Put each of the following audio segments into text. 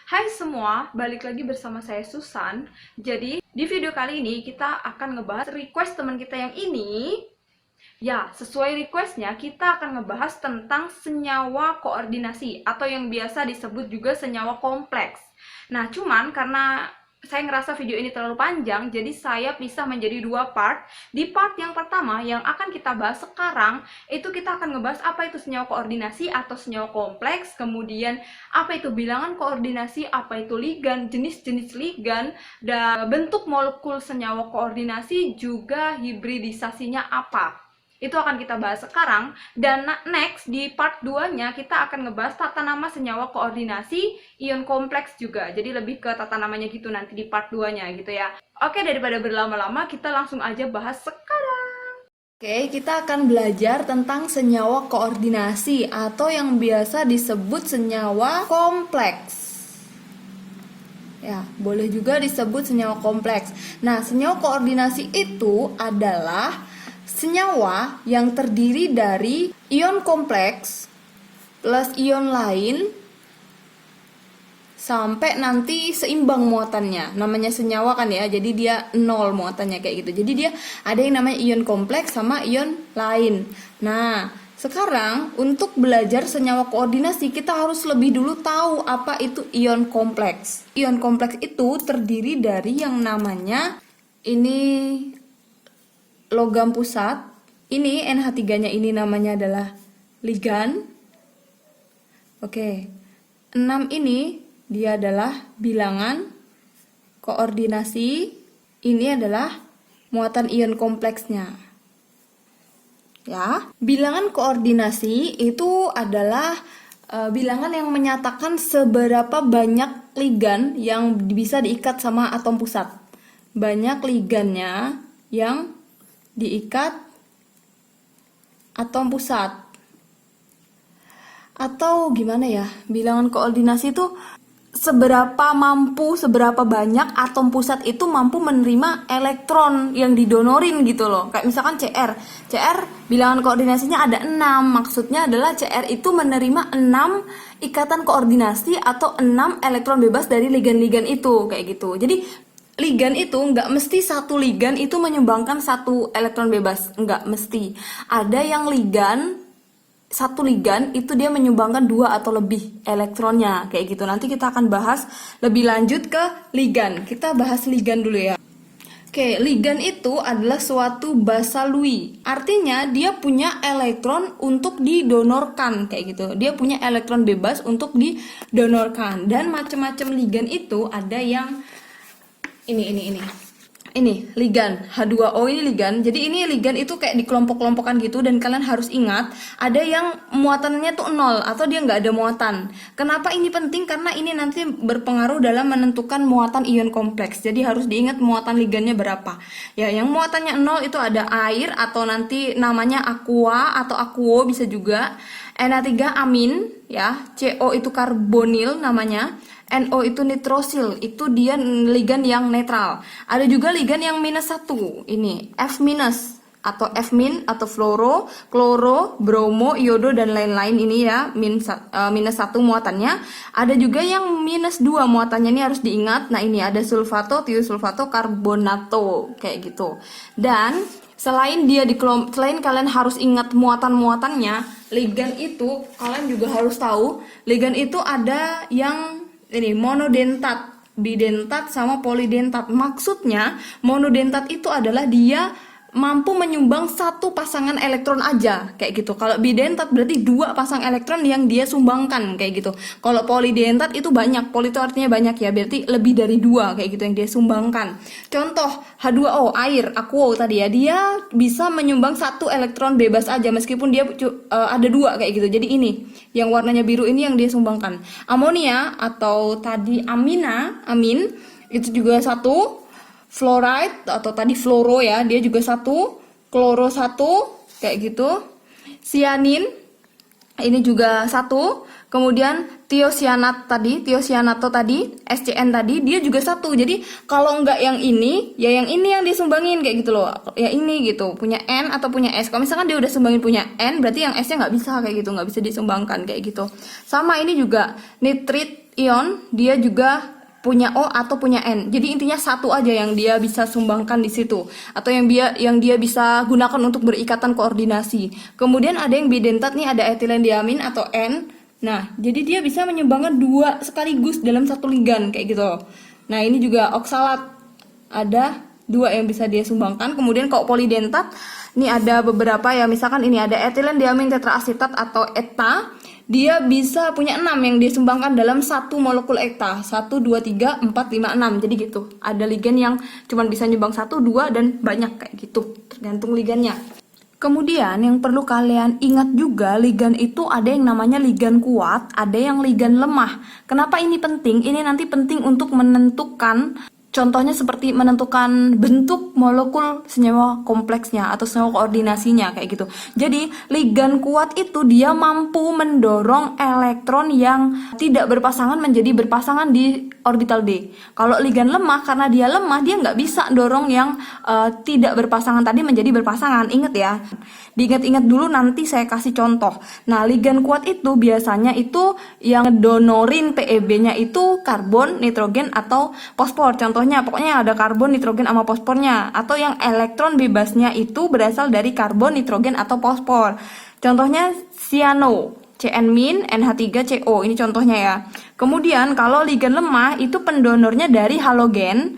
Hai semua, balik lagi bersama saya Susan. Jadi, di video kali ini kita akan ngebahas request teman kita yang ini. Ya, sesuai requestnya kita akan ngebahas tentang senyawa koordinasi atau yang biasa disebut juga senyawa kompleks. Nah, cuman karena saya ngerasa video ini terlalu panjang, jadi saya pisah menjadi dua part. Di part yang pertama yang akan kita bahas sekarang, itu kita akan ngebahas apa itu senyawa koordinasi atau senyawa kompleks, kemudian apa itu bilangan koordinasi, apa itu ligan, jenis-jenis ligan, dan bentuk molekul senyawa koordinasi, juga hibridisasinya apa. Itu akan kita bahas sekarang. Dan next di part 2-nya kita akan ngebahas tata nama senyawa koordinasi, ion kompleks juga. Jadi lebih ke tata namanya gitu nanti di part 2-nya gitu ya. Oke, daripada berlama-lama kita langsung aja bahas sekarang. Oke, kita akan belajar tentang senyawa koordinasi atau yang biasa disebut senyawa kompleks. Ya, boleh juga disebut senyawa kompleks. Nah, senyawa koordinasi itu adalah senyawa yang terdiri dari ion kompleks plus ion lain sampai nanti seimbang muatannya. Namanya senyawa kan ya, jadi dia nol muatannya kayak gitu. Jadi dia ada yang namanya ion kompleks sama ion lain. Nah, sekarang untuk belajar senyawa koordinasi kita harus lebih dulu tahu apa itu ion kompleks. Ion kompleks itu terdiri dari yang namanya ini logam pusat. Ini NH3-nya ini namanya adalah ligan. Oke. 6 ini dia adalah bilangan koordinasi. Ini adalah muatan ion kompleksnya. Ya, bilangan koordinasi itu adalah bilangan yang menyatakan seberapa banyak ligan yang bisa diikat sama atom pusat. Banyak ligannya yang diikat atom pusat. Atau gimana ya, bilangan koordinasi itu seberapa banyak atom pusat itu mampu menerima elektron yang didonorin gitu loh. Kayak misalkan CR bilangan koordinasinya ada 6, maksudnya adalah CR itu menerima 6 ikatan koordinasi atau 6 elektron bebas dari ligan-ligan itu, kayak gitu. Jadi ligan itu nggak mesti satu ligan itu menyumbangkan satu elektron bebas, nggak mesti. Ada yang satu ligan itu dia menyumbangkan 2 atau lebih elektronnya, kayak gitu. Nanti kita akan bahas lebih lanjut ke ligan. Kita bahas ligan dulu ya. Oke, ligan itu adalah suatu basalui. Artinya dia punya elektron untuk didonorkan, kayak gitu. Dia punya elektron bebas untuk didonorkan. Dan macam-macam ligan itu ada yang ini ligan H2O, ini ligan. Jadi ini ligan itu kayak dikelompok-kelompokkan gitu, dan kalian harus ingat ada yang muatannya tuh 0 atau dia nggak ada muatan. Kenapa ini penting? Karena ini nanti berpengaruh dalam menentukan muatan ion kompleks. Jadi harus diingat muatan ligannya berapa. Ya, yang muatannya 0 itu ada air atau nanti namanya aqua atau aquo bisa juga. Na3 amin ya, CO itu karbonil namanya. NO itu nitrosil, itu dia ligan yang netral. Ada juga ligan yang -1, ini F- atau F- atau fluoro, kloro, bromo, iodo dan lain-lain ini ya, -1 muatannya. Ada juga yang -2 muatannya, ini harus diingat. Nah, ini ada sulfato, tiosulfato, karbonato, kayak gitu. Dan selain kalian harus ingat muatan-muatannya, ligan itu kalian juga harus tahu, ligan itu ada yang ini monodentat, bidentat sama polidentat. Maksudnya monodentat itu adalah dia mampu menyumbang satu pasangan elektron aja, kayak gitu. Kalau bidentat berarti 2 pasang elektron yang dia sumbangkan, kayak gitu. Kalau polidentat itu banyak, poli itu artinya banyak ya, berarti lebih dari 2 kayak gitu yang dia sumbangkan. Contoh H2O, air, aquo tadi ya, dia bisa menyumbang 1 elektron bebas aja meskipun dia ada 2 kayak gitu. Jadi ini yang warnanya biru ini yang dia sumbangkan. Amonia atau tadi amin itu juga 1. Fluoride atau tadi fluoro ya, dia juga 1. Kloro 1, kayak gitu. Sianin ini juga 1. Kemudian tiosianato tadi, SCN tadi, dia juga satu. Jadi kalau nggak yang ini, ya yang ini yang dia sumbangin kayak gitu loh. Ya ini gitu, punya N atau punya S. Kalau misalkan dia udah sumbangin punya N, berarti yang S-nya nggak bisa kayak gitu, nggak bisa disumbangkan kayak gitu. Sama ini juga nitrit ion, dia juga punya O atau punya N. Jadi intinya satu aja yang dia bisa sumbangkan di situ, atau yang dia bisa gunakan untuk berikatan koordinasi. Kemudian ada yang bidentat nih, ada etilendiamin atau N. Nah, jadi dia bisa menyumbangkan dua sekaligus dalam satu ligan kayak gitu. Nah, ini juga oksalat. Ada dua yang bisa dia sumbangkan. Kemudian kalau polidentat, ini ada beberapa ya, misalkan ini ada etilendiamin tetraasetat atau ETA. Dia bisa punya 6 yang dia sumbangkan dalam satu molekul ETA. 1, 2, 3, 4, 5, 6. Jadi gitu. Ada ligan yang cuma bisa nyumbang 1, 2, dan banyak kayak gitu. Tergantung ligannya. Kemudian yang perlu kalian ingat juga, ligan itu ada yang namanya ligan kuat, ada yang ligan lemah. Kenapa ini penting? Ini nanti penting untuk menentukan, contohnya seperti menentukan bentuk molekul senyawa kompleksnya atau senyawa koordinasinya kayak gitu. Jadi ligan kuat itu dia mampu mendorong elektron yang tidak berpasangan menjadi berpasangan di orbital D. Kalau ligan lemah, karena dia lemah, dia nggak bisa dorong yang tidak berpasangan tadi menjadi berpasangan. Ingat ya, diingat-ingat dulu, nanti saya kasih contoh. Nah, ligan kuat itu biasanya itu yang donorin PEB-nya itu karbon, nitrogen, atau fosfor. Contohnya, pokoknya ada karbon, nitrogen, sama fosfornya. Atau yang elektron bebasnya itu berasal dari karbon, nitrogen, atau fosfor. Contohnya cyano, Cn-, NH3CO, ini contohnya ya. Kemudian kalau ligan lemah itu pendonornya dari halogen,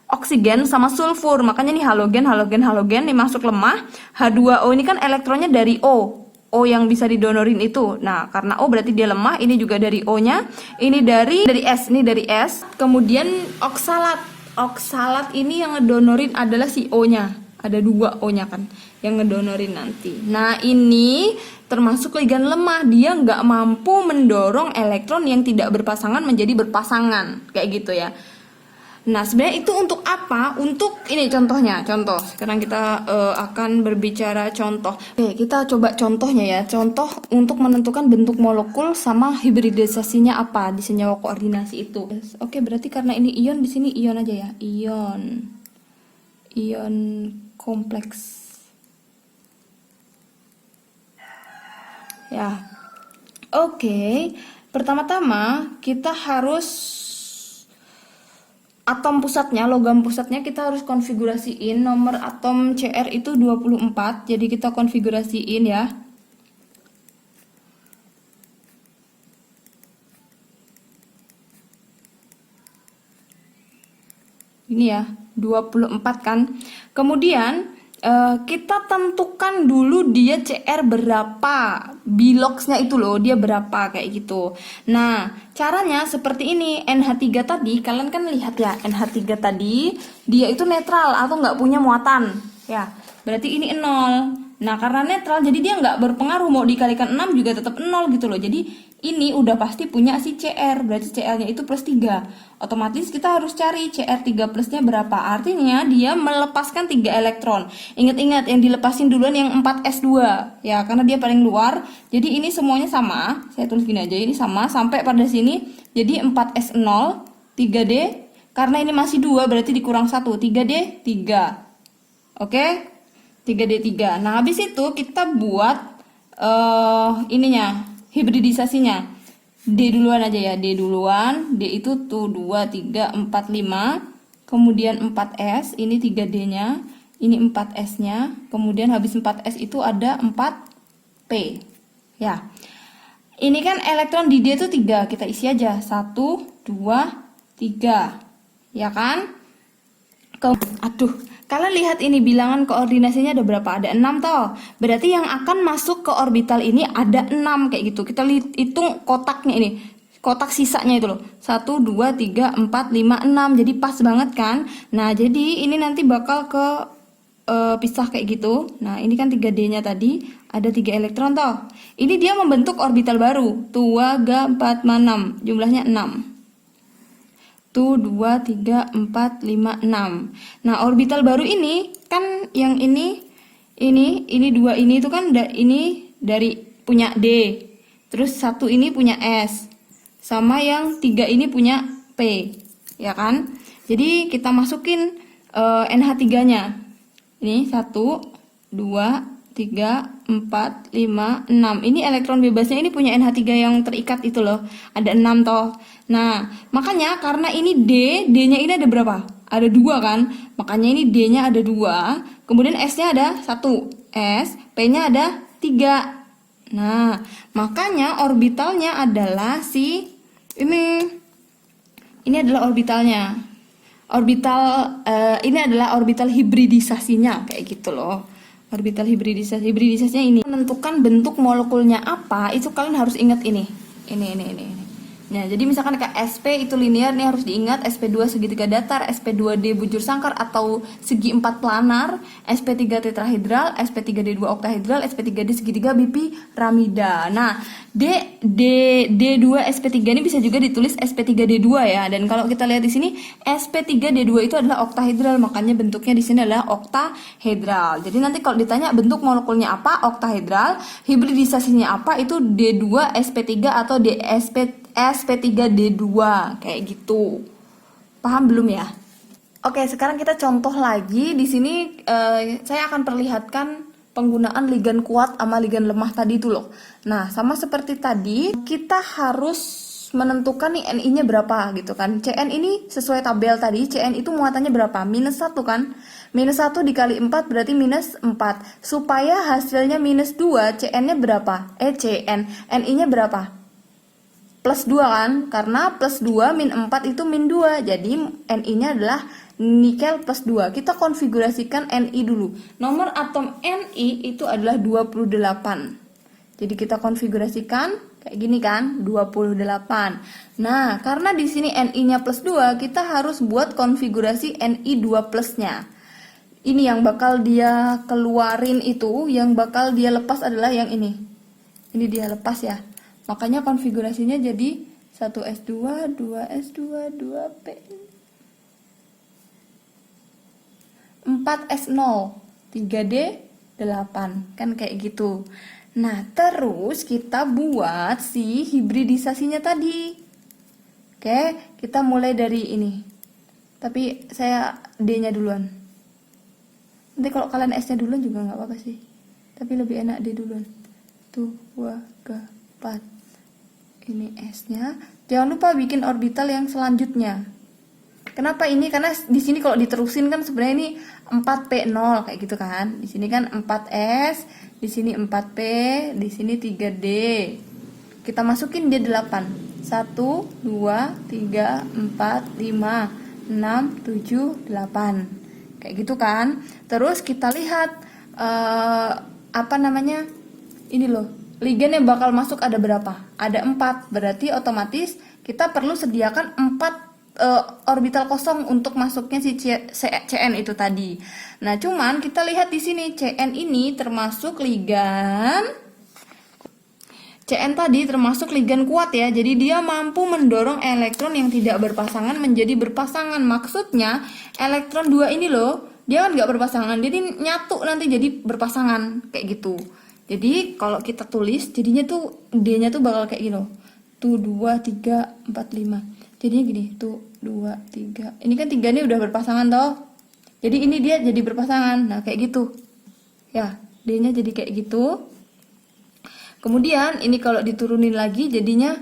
oksigen, sama sulfur. Makanya nih halogen ini masuk lemah. H2O ini kan elektronnya dari O yang bisa didonorin itu. Nah, karena O berarti dia lemah, ini juga dari O-nya. Ini dari S. Kemudian oksalat ini yang ngedonorin adalah si O-nya. Ada 2 O-nya kan yang ngedonorin nanti. Nah, ini termasuk ligan lemah, dia nggak mampu mendorong elektron yang tidak berpasangan menjadi berpasangan kayak gitu ya. Nah, sebenarnya itu untuk apa? Untuk ini contohnya. Sekarang kita akan berbicara contoh. Oke, kita coba contohnya ya. Contoh untuk menentukan bentuk molekul sama hibridisasinya apa di senyawa koordinasi itu. Oke, berarti karena ini ion, di sini ion aja ya. Ion kompleks. Ya, oke. Pertama-tama kita harus atom pusatnya, logam pusatnya kita harus konfigurasiin. Nomor atom Cr itu 24. Jadi kita konfigurasiin ya. Ini ya, 24 kan. Kemudian kita tentukan dulu dia CR berapa, biloxnya itu loh, dia berapa kayak gitu. Nah, caranya seperti ini. NH3 tadi, kalian kan lihat ya, NH3 tadi dia itu netral atau nggak punya muatan ya, berarti ini 0. Nah, karena netral jadi dia nggak berpengaruh, mau dikalikan 6 juga tetap 0 gitu loh. Jadi ini udah pasti punya si CR, berarti CR-nya itu plus 3. Otomatis kita harus cari CR3 plusnya berapa. Artinya dia melepaskan 3 elektron. Ingat-ingat, yang dilepasin duluan yang 4s2 ya, karena dia paling luar. Jadi ini semuanya sama. Saya tulis gini aja, ini sama sampai pada sini. Jadi 4s0, 3d, karena ini masih 2 berarti dikurang 1, 3d 3. Oke? 3d3. Nah, habis itu kita buat ininya, hibridisasinya. D duluan aja ya, D duluan. D itu tuh 2, 3, 4, 5. Kemudian 4S, ini 3D-nya. Ini 4S-nya. Kemudian habis 4S itu ada 4P. Ya. Ini kan elektron di D itu 3. Kita isi aja. 1, 2, 3. Ya kan? Kalian lihat ini bilangan koordinasinya ada berapa? Ada 6 toh. Berarti yang akan masuk ke orbital ini ada 6 kayak gitu. Kita hitung kotaknya ini. Kotak sisanya itu loh. 1, 2, 3, 4, 5, 6. Jadi pas banget kan? Nah, jadi ini nanti bakal ke pisah kayak gitu. Nah, ini kan 3D-nya tadi. Ada 3 elektron toh. Ini dia membentuk orbital baru. 2, 3, 4, 5, 6. Jumlahnya 6. 1, 2, 3, 4, 5, 6. Nah, orbital baru ini kan yang ini 2 ini itu kan ini dari punya D. Terus 1 ini punya S. sama yang 3 ini punya P, ya kan? Jadi kita masukin NH3-nya. Ini 1, 2, 3, 4, 5, 6. Ini elektron bebasnya ini punya NH3 yang terikat itu loh. Ada 6 toh. Nah, makanya karena ini D-nya ini ada berapa? Ada 2 kan? Makanya ini D-nya ada 2. Kemudian S-nya ada 1. S, P-nya ada 3. Nah, makanya orbitalnya adalah si ini. Ini adalah orbitalnya. Ini adalah orbital hibridisasinya kayak gitu loh. Orbital hibridisasinya ini menentukan bentuk molekulnya apa, itu kalian harus ingat ini. Ini. Nah, jadi misalkan kayak SP itu linear nih harus diingat, SP2 segitiga datar, SP2D bujur sangkar atau segi 4 planar, SP3 tetrahedral, SP3D2 oktahedral, SP3D segitiga bipiramida. Nah, D2 SP3 ini bisa juga ditulis SP3D2 ya. Dan kalau kita lihat di sini SP3D2 itu adalah oktahedral, makanya bentuknya di sini adalah oktahedral. Jadi nanti kalau ditanya bentuk molekulnya apa, oktahedral, hibridisasinya apa, itu D2 SP3 atau SP3D2 kayak gitu. Paham belum ya? Oke, sekarang kita contoh lagi. Di sini saya akan perlihatkan penggunaan ligan kuat sama ligan lemah tadi itu loh. Nah, sama seperti tadi, kita harus menentukan nih NI-nya berapa gitu kan. CN ini sesuai tabel tadi, CN itu muatannya berapa? -1 kan? -1 dikali 4 berarti -4. Supaya hasilnya -2, CN-nya berapa? CN. NI-nya berapa? +2 kan? Karena +2 -4 itu -2. Jadi NI-nya adalah nikel +2. Kita konfigurasikan NI dulu. Nomor atom NI itu adalah 28. Jadi kita konfigurasikan kayak gini kan, 28. Nah, karena di sini NI-nya +2, kita harus buat konfigurasi NI2+-nya. Ini yang bakal dia keluarin itu, yang bakal dia lepas adalah yang ini. Ini dia lepas ya. Makanya konfigurasinya jadi 1s2, 2s2, 2p, 4s0, 3d8, kan kayak gitu. Nah, terus kita buat si hibridisasinya tadi. Oke, kita mulai dari ini. Tapi saya D-nya duluan. Nanti kalau kalian S-nya duluan juga nggak apa-apa sih. Tapi lebih enak D duluan. 2, 3, 4. Ini S-nya. Jangan lupa bikin orbital yang selanjutnya. Kenapa ini? Karena di sini kalau diterusin kan sebenarnya ini 4p0 kayak gitu kan. Di sini kan 4s, di sini 4p, di sini 3d. Kita masukin D8. 1 2 3 4 5 6 7 8. Kayak gitu kan. Terus kita lihat apa namanya? Ini loh. Ligan yang bakal masuk ada berapa? Ada 4. Berarti otomatis kita perlu sediakan 4 orbital kosong untuk masuknya si CN itu tadi. Nah, cuman kita lihat di sini CN ini termasuk ligan. CN tadi termasuk ligan kuat ya. Jadi dia mampu mendorong elektron yang tidak berpasangan menjadi berpasangan. Maksudnya elektron 2 ini loh, dia kan nggak berpasangan. Jadi nyatu nanti jadi berpasangan kayak gitu. Jadi kalau kita tulis jadinya tuh D-nya tuh bakal kayak gini loh. Tuh 2 3 4 5. Jadinya gini, tuh 2 3. Ini kan 3 ini udah berpasangan toh. Jadi ini dia jadi berpasangan. Nah, kayak gitu. Ya, D-nya jadi kayak gitu. Kemudian ini kalau diturunin lagi jadinya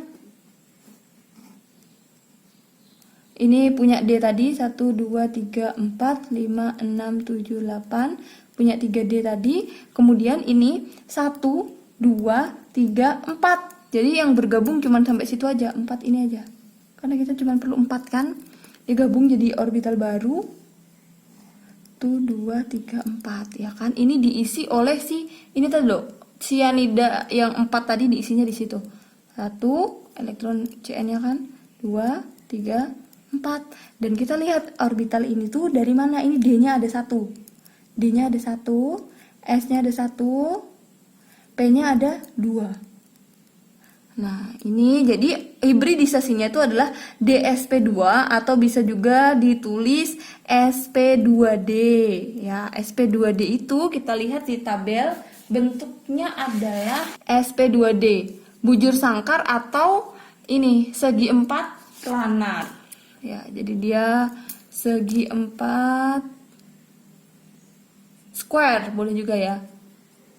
ini punya D tadi 1 2 3 4 5 6 7 8. Punya 3D tadi, kemudian ini 1, 2, 3, 4. Jadi yang bergabung cuma sampai situ aja, 4 ini aja. Karena kita cuma perlu 4 kan. Digabung jadi orbital baru. Tuh 2, 3, 4 ya kan. Ini diisi oleh ini tadi loh. Sianida yang 4 tadi diisinya di situ. 1 elektron CN-nya kan. 2, 3, 4. Dan kita lihat orbital ini tuh dari mana? Ini D-nya ada 1. D-nya ada 1, S-nya ada 1, P-nya ada 2. Nah, ini jadi hibridisasinya itu adalah DSP2 atau bisa juga ditulis SP2D. Ya, SP2D itu kita lihat di tabel bentuknya adalah SP2D, bujur sangkar atau ini segi 4 planar. Ya, jadi dia segi 4 square, boleh juga ya.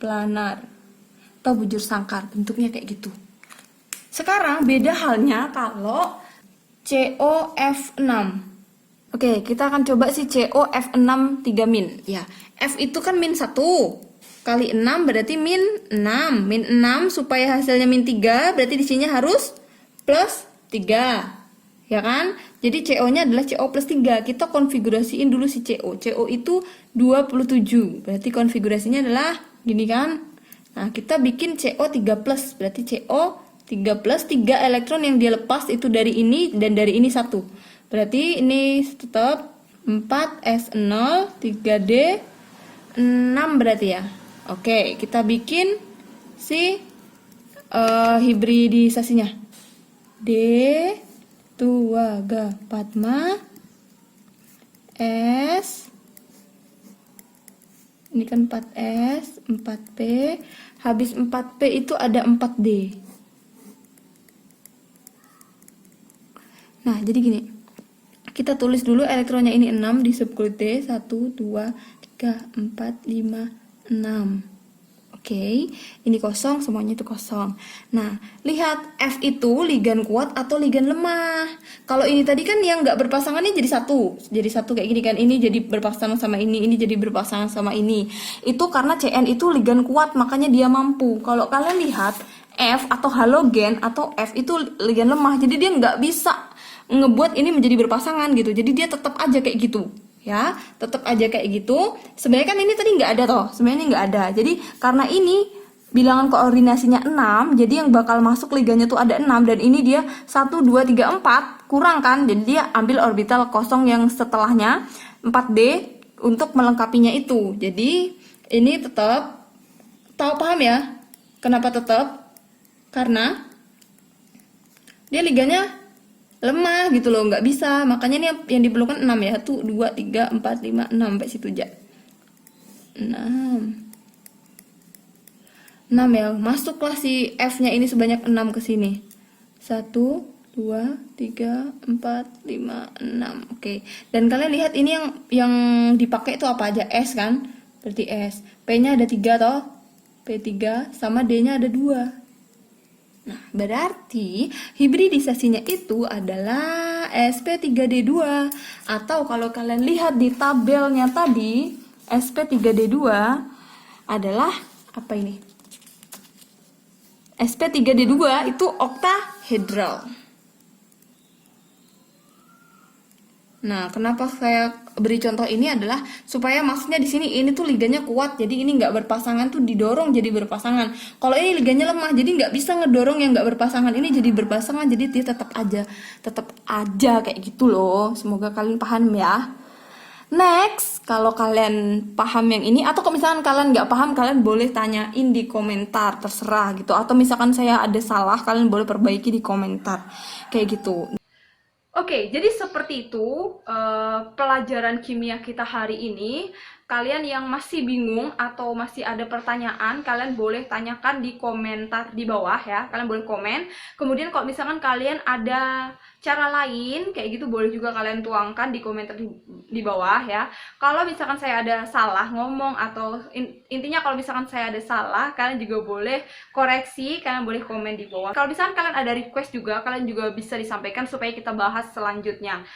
Planar atau bujur sangkar, bentuknya kayak gitu. Sekarang beda halnya kalau COF6. Oke, kita akan coba si COF6 3 min. Ya, F itu kan min 1 kali 6 berarti min 6. Min 6 supaya hasilnya min 3 berarti di sini harus plus 3. Ya kan? Jadi CO-nya adalah CO plus 3. Kita konfigurasiin dulu si CO. CO itu 27. Berarti konfigurasinya adalah gini kan? Nah, kita bikin CO3 plus. Berarti CO 3 plus 3 elektron yang dia lepas itu dari ini dan dari ini 1. Berarti ini tetap 4s0 3d 6 berarti ya. Oke, kita bikin si hibridisasinya. D Tuaga Padma S, ini kan 4S 4P, habis 4P itu ada 4D. Nah, jadi gini, kita tulis dulu elektronnya ini 6 di subkulit D. 1, 2, 3, 4, 5, 6. Oke, ini kosong, semuanya itu kosong. Nah, lihat F itu ligan kuat atau ligan lemah. Kalau ini tadi kan yang nggak berpasangan ini jadi satu kayak gini kan. Ini jadi berpasangan sama ini jadi berpasangan sama ini. Itu karena Cn itu ligan kuat, makanya dia mampu. Kalau kalian lihat F atau halogen atau F itu ligan lemah, jadi dia nggak bisa ngebuat ini menjadi berpasangan gitu. Jadi dia tetap aja kayak gitu. Ya, tetap aja kayak gitu. Sebenarnya kan ini tadi nggak ada toh, sebenarnya nggak ada. Jadi karena ini bilangan koordinasinya 6, jadi yang bakal masuk ligannya tuh ada 6 dan ini dia 1, 2, 3, 4 kurang kan. Jadi dia ambil orbital kosong yang setelahnya 4D untuk melengkapinya itu. Jadi ini tetap paham ya? Kenapa tetap? Karena dia ligannya lemah gitu loh, nggak bisa. Makanya ini yang diperlukan 6 ya. 1, 2, 3, 4, 5, 6 sampai situ aja. 6 ya. Masuklah si F-nya ini sebanyak 6 ke sini. 1, 2, 3, 4, 5, 6. Oke. Dan kalian lihat ini yang dipakai itu apa aja? S kan? Berarti S. P-nya ada 3 toh. P3 sama D-nya ada 2. Nah, berarti hibridisasinya itu adalah sp3d2. Atau kalau kalian lihat di tabelnya tadi, sp3d2 adalah apa ini? sp3d2 itu oktahedral. Nah, kenapa saya beri contoh ini adalah supaya maksudnya di sini ini tuh ligannya kuat, jadi ini nggak berpasangan tuh didorong jadi berpasangan. Kalau ini ligannya lemah, jadi nggak bisa ngedorong yang nggak berpasangan ini jadi berpasangan, jadi dia tetap aja kayak gitu loh. Semoga kalian paham ya. Next, kalau kalian paham yang ini atau kalau misalkan kalian nggak paham, kalian boleh tanyain di komentar, terserah gitu. Atau misalkan saya ada salah, kalian boleh perbaiki di komentar kayak gitu. Oke, jadi seperti itu pelajaran kimia kita hari ini. Kalian yang masih bingung atau masih ada pertanyaan, kalian boleh tanyakan di komentar di bawah ya. Kalian boleh komen. Kemudian kalau misalkan kalian ada cara lain, kayak gitu boleh juga kalian tuangkan di komentar di bawah ya. Kalau misalkan saya ada salah ngomong atau intinya kalau misalkan saya ada salah, kalian juga boleh koreksi, kalian boleh komen di bawah. Kalau misalkan kalian ada request juga, kalian juga bisa disampaikan supaya kita bahas selanjutnya.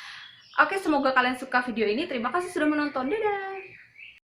Oke, semoga kalian suka video ini. Terima kasih sudah menonton. Dadah!